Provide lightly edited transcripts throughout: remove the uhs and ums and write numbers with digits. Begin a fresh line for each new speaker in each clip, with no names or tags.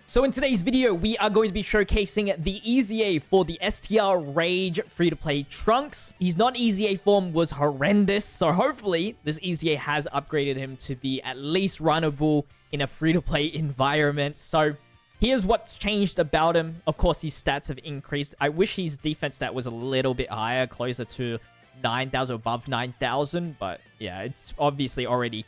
So in today's video, we are going to be showcasing the EZA for the STR Rage free-to-play Trunks. His non-EZA form was horrendous, so hopefully this EZA has upgraded him to be at least runnable in a free-to-play environment. So here's what's changed about him. Of course, his stats have increased. I wish his defense stat was a little bit higher, closer to 9,000, above 9,000, but yeah, it's obviously already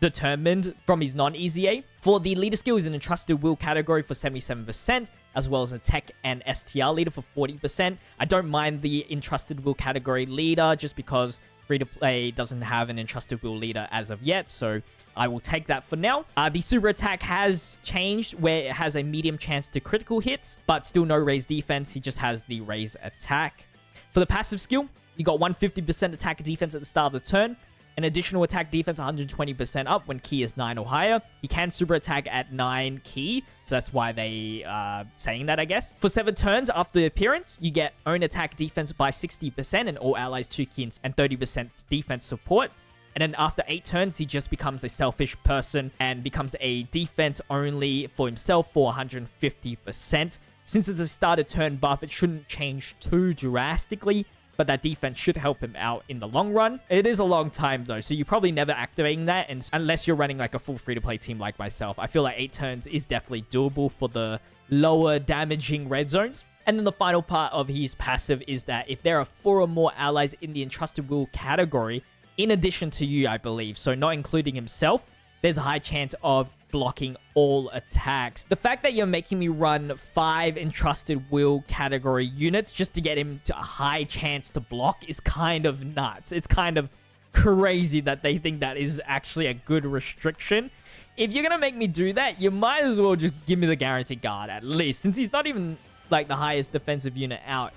determined from his non-EZA. For the leader skill is an entrusted will category for 77%, as well as a tech and STR leader for 40%. I don't mind the entrusted will category leader just because free-to-play doesn't have an entrusted will leader as of yet, so I will take that for now. The super attack has changed where it has a medium chance to critical hits, but still no raise defense. He just has the raise attack. For the passive skill, you got 150% attack defense at the start of the turn. An additional attack defense 120% up when key is 9 or higher. He can super attack at 9 key, so that's why they are saying that, I guess. For 7 turns after the appearance, you get own attack defense by 60% and all allies 2 key and 30% defense support. And then after 8 turns, he just becomes a selfish person and becomes a defense only for himself for 150%. Since it's a starter turn buff, it shouldn't change too drastically, but that defense should help him out in the long run. It is a long time though, so you're probably never activating that unless you're running like a full free-to-play team like myself. I feel like 8 turns is definitely doable for the lower damaging red zones. And then the final part of his passive is that if there are 4 or more allies in the entrusted will category, in addition to you, I believe, so not including himself, there's a high chance of blocking all attacks. The fact that you're making me run 5 entrusted will category units just to get him to a high chance to block is kind of nuts. It's kind of crazy that they think that is actually a good restriction. If you're gonna make me do that, you might as well just give me the guaranteed guard at least, since he's not even like the highest defensive unit out.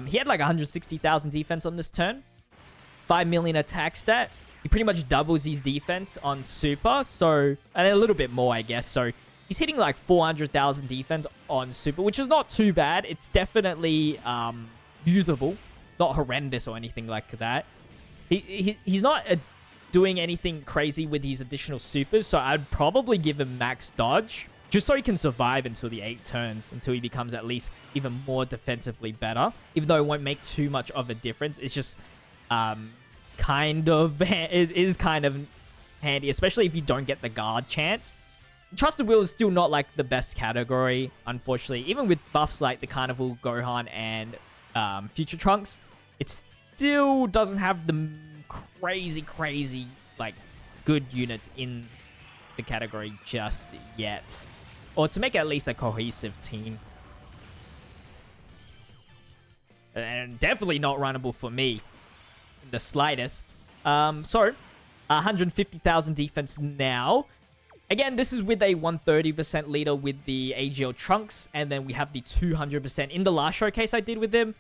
He had like 160,000 defense on this turn, 5 million attack stat. He pretty much doubles his defense on super, so, and a little bit more, I guess. So he's hitting like 400,000 defense on super, which is not too bad. It's definitely usable, not horrendous or anything like that. He's not doing anything crazy with his additional supers, so I'd probably give him max dodge, just so he can survive until the 8 turns, until he becomes at least even more defensively better. Even though it won't make too much of a difference, it's just it is kind of handy, especially if you don't get the guard chance. Trusted Will is still not like the best category, unfortunately. Even with buffs like the Carnival, Gohan, and Future Trunks, it still doesn't have the crazy, like, good units in the category just yet. Or to make it at least a cohesive team. And definitely not runnable for me in the slightest. So 150,000 defense now. Again, this is with a 130% leader with the AGL Trunks, and then we have the 200%. In the last showcase I did with him,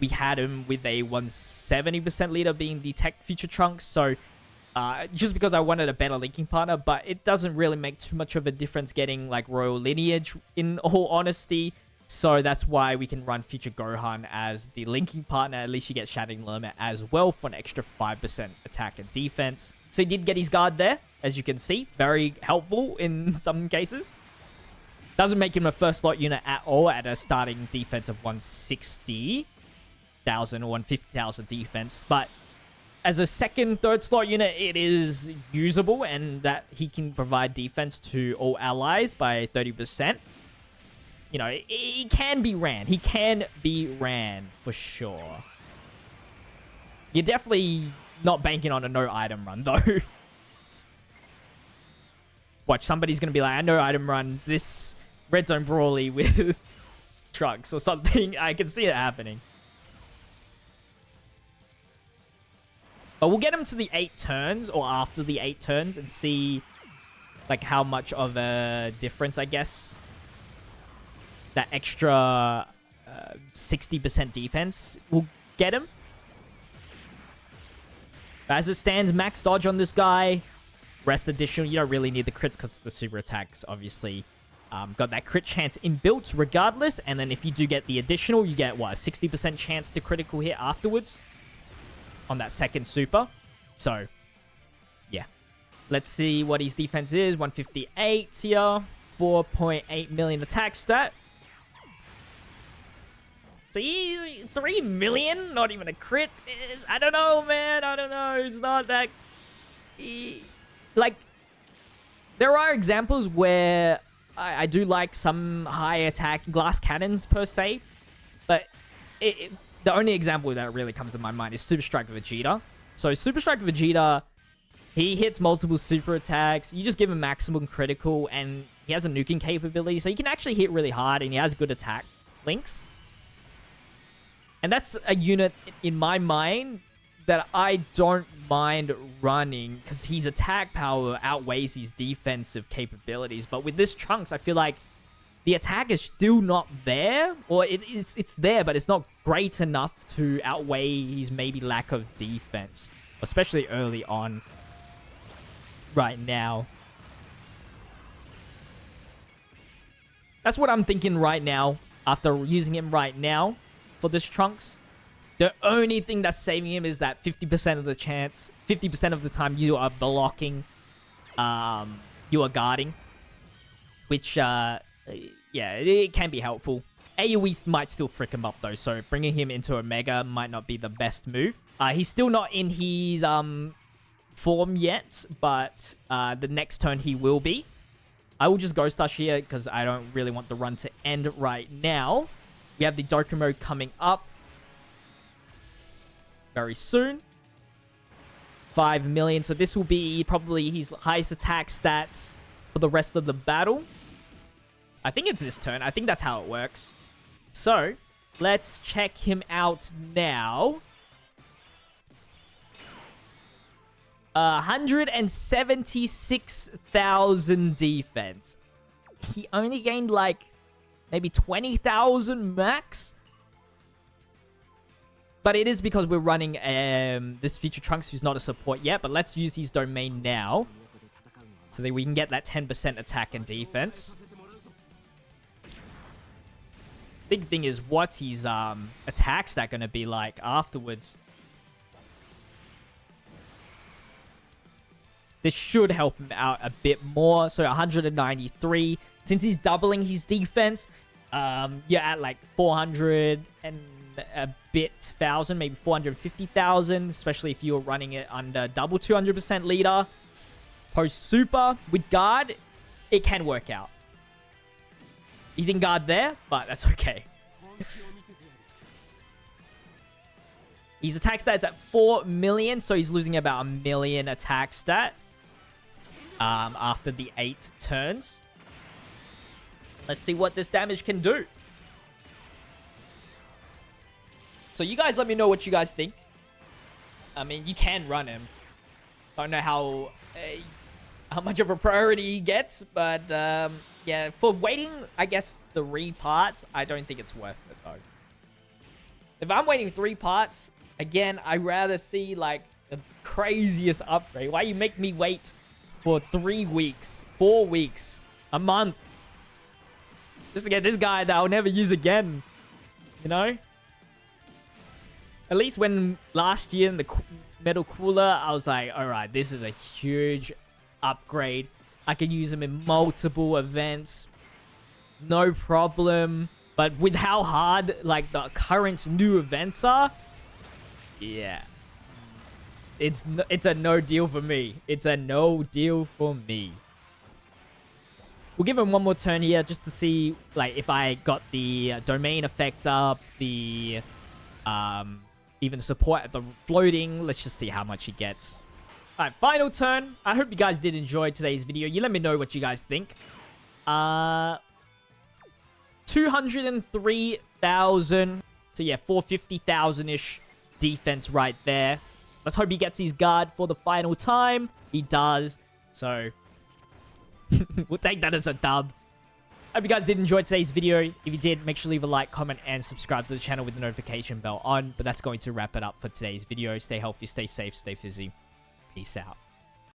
we had him with a 170% leader being the Tech Future Trunks. So just because I wanted a better linking partner, but it doesn't really make too much of a difference getting like Royal Lineage, in all honesty. So that's why we can run Future Gohan as the linking partner. At least you get Shattering Limit as well for an extra 5% attack and defense. So he did get his guard there, as you can see. Very helpful in some cases. Doesn't make him a first slot unit at all at a starting defense of 160,000 or 150,000 defense. But as a second, third slot unit, it is usable, and that he can provide defense to all allies by 30%. You know, he can be ran. He can be ran for sure. You're definitely not banking on a no item run, though. Watch, somebody's going to be like, I no item run this Red Zone Brawly with Trunks or something. I can see it happening. But we'll get him to the 8 turns or after the 8 turns and see like how much of a difference, I guess, that extra 60% defense will get him. But as it stands, max dodge on this guy. Rest additional, you don't really need the crits because the super attacks obviously got that crit chance inbuilt regardless. And then if you do get the additional, you get, what, a 60% chance to critical hit afterwards on that second super. So, yeah. Let's see what his defense is. 158 here. 4.8 million attack stat. See, 3 million? Not even a crit. I don't know, man. I don't know. It's not that... Like, there are examples where I do like some high attack glass cannons, per se. But the only example that really comes to my mind is Super Strike Vegeta. So, Super Strike Vegeta, he hits multiple super attacks. You just give him maximum critical, and he has a nuking capability. So, he can actually hit really hard, and he has good attack links. And that's a unit, in my mind, that I don't mind running because his attack power outweighs his defensive capabilities. But with this Trunks, I feel like the attack is still not there. Or it's there, but it's not great enough to outweigh his maybe lack of defense. Especially early on. Right now. That's what I'm thinking right now. After using him right now. For this Trunks, the only thing that's saving him is that 50% of the chance, 50% of the time you are blocking, you are guarding, which, yeah, it can be helpful. AoE might still frick him up though, so bringing him into Omega might not be the best move. He's still not in his form yet, but the next turn he will be. I will just Ghost Dash here because I don't really want the run to end right now. We have the Dokumo coming up very soon. 5 million. So this will be probably his highest attack stats for the rest of the battle. I think it's this turn. I think that's how it works. So let's check him out now. 176,000 defense. He only gained like maybe 20,000 max. But it is because we're running this Future Trunks who's not a support yet. But let's use his domain now. So that we can get that 10% attack and defense. Big thing is, what's his attack stat going to be like afterwards? This should help him out a bit more. So 193. Since he's doubling his defense, you're at like 400 and a bit thousand, maybe 450,000, especially if you're running it under double 200% leader. Post super with guard, it can work out. He didn't guard there, but that's okay. His attack stat is at 4 million, so he's losing about 1 million attack stat after the 8 turns. Let's see what this damage can do. So you guys let me know what you guys think. I mean, you can run him. Don't know how much of a priority he gets, but yeah, for waiting, I guess 3 parts, I don't think it's worth it though. If I'm waiting 3 parts, again, I'd rather see like the craziest upgrade. Why you make me wait for 3 weeks, 4 weeks, a month, just to get this guy that I'll never use again, you know? At least when last year in the Metal Cooler, I was like, alright, this is a huge upgrade. I can use him in multiple events. No problem. But with how hard, like, the current new events are, yeah. It's a no deal for me. It's a no deal for me. We'll give him one more turn here just to see, like, if I got the domain effect up, the, even support at the floating. Let's just see how much he gets. Alright, final turn. I hope you guys did enjoy today's video. You let me know what you guys think. 203,000. So yeah, 450,000-ish defense right there. Let's hope he gets his guard for the final time. He does. So we'll take that as a dub. Hope you guys did enjoy today's video. If you did, make sure to leave a like, comment, and subscribe to the channel with the notification bell on. But that's going to wrap it up for today's video. Stay healthy, stay safe, stay fizzy. Peace out.